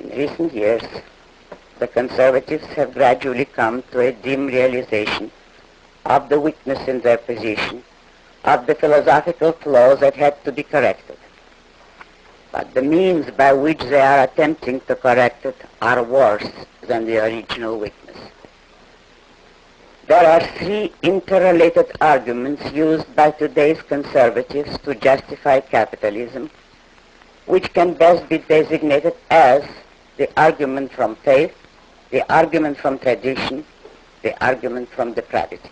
In recent years, the conservatives have gradually come to a dim realization of the weakness in their position, of the philosophical flaws that had to be corrected. But the means by which they are attempting to correct it are worse than the original weakness. There are three interrelated arguments used by today's conservatives to justify capitalism, which can best be designated as the argument from faith, the argument from tradition, the argument from depravity.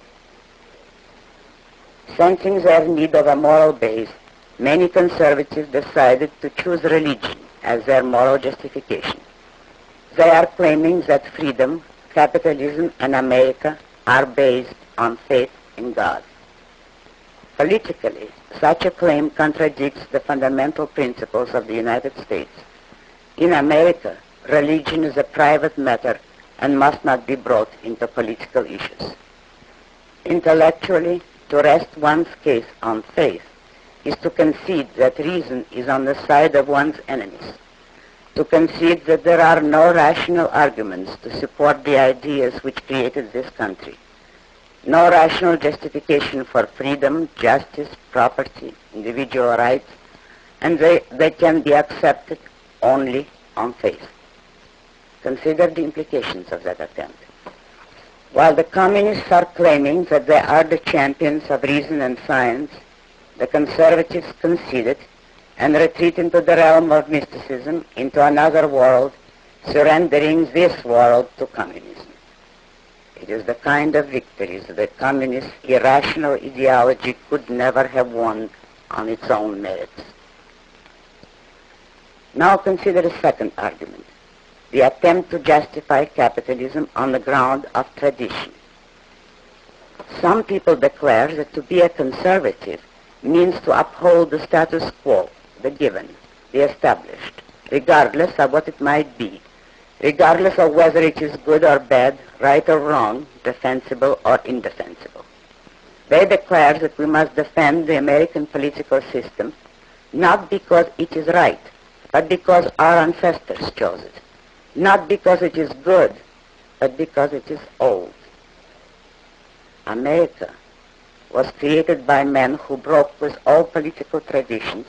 Sensing their need of a moral base, many conservatives decided to choose religion as their moral justification. They are claiming that freedom, capitalism, and America are based on faith in God. Politically, such a claim contradicts the fundamental principles of the United States. In America, religion is a private matter and must not be brought into political issues. Intellectually, to rest one's case on faith is to concede that reason is on the side of one's enemies, to concede that there are no rational arguments to support the ideas which created this country, no rational justification for freedom, justice, property, individual rights, and they can be accepted only on faith. Consider the implications of that attempt. While the communists are claiming that they are the champions of reason and science, the conservatives concede it and retreat into the realm of mysticism, into another world, surrendering this world to communism. It is the kind of victories that communist irrational ideology could never have won on its own merits. Now consider a second argument, the attempt to justify capitalism on the ground of tradition. Some people declare that to be a conservative means to uphold the status quo, the given, the established, regardless of what it might be, regardless of whether it is good or bad, right or wrong, defensible or indefensible. They declare that we must defend the American political system not because it is right, but because our ancestors chose it. Not because it is good, but because it is old. America was created by men who broke with all political traditions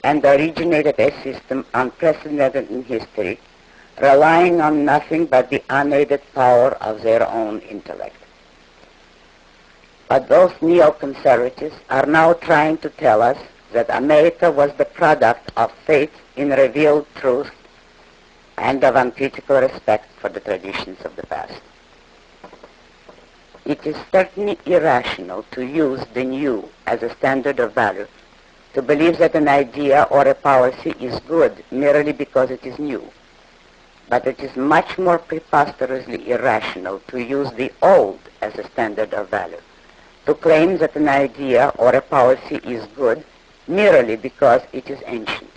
and originated a system unprecedented in history, relying on nothing but the unaided power of their own intellect. But those neoconservatives are now trying to tell us that America was the product of faith in revealed truth and of uncritical respect for the traditions of the past. It is certainly irrational to use the new as a standard of value, to believe that an idea or a policy is good merely because it is new. But it is much more preposterously irrational to use the old as a standard of value, to claim that an idea or a policy is good merely because it is ancient.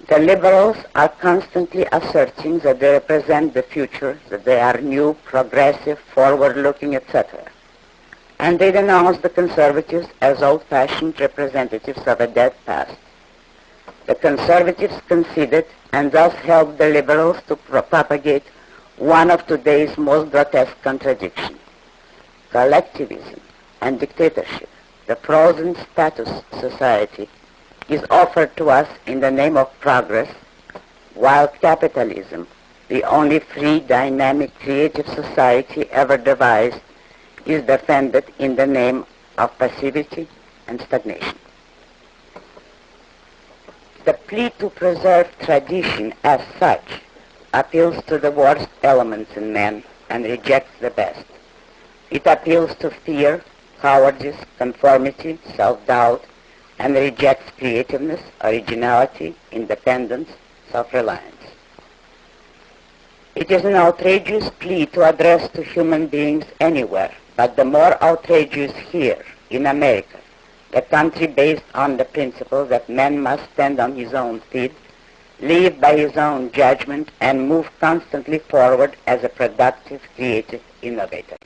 The liberals are constantly asserting that they represent the future, that they are new, progressive, forward-looking, etc. And they denounce the conservatives as old-fashioned representatives of a dead past. The conservatives conceded and thus helped the liberals to propagate one of today's most grotesque contradictions. Collectivism and dictatorship, the frozen status society, is offered to us in the name of progress, while capitalism, the only free, dynamic, creative society ever devised, is defended in the name of passivity and stagnation. The plea to preserve tradition as such appeals to the worst elements in men and rejects the best. It appeals to fear, cowardice, conformity, self-doubt, and rejects creativeness, originality, independence, self-reliance. It is an outrageous plea to address to human beings anywhere, but the more outrageous here, in America, the country based on the principle that man must stand on his own feet, live by his own judgment, and move constantly forward as a productive, creative innovator.